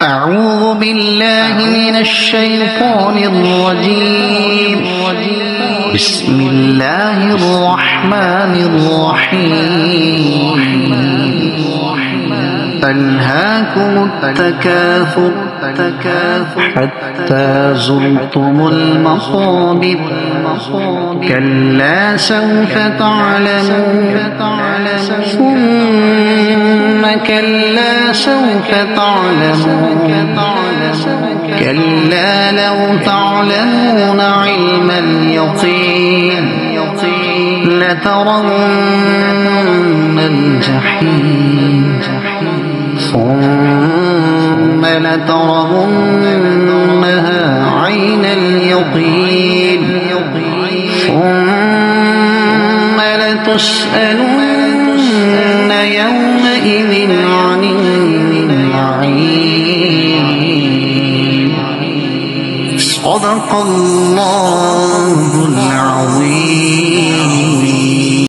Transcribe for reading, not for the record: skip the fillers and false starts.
أعوذ بالله من الشيطان الرجيم. بسم الله الرحمن الرحيم. ألهاكم التكاثر حتى زرتم المقابر. كلا سوف تعلمون ثم كلا سوف تعلمون. كلا لو تعلمون علم اليقين لترون الجحيم ثم لترونها عين اليقين ثم لتسألن يومئذ عن النعيم. صدق الله العظيم.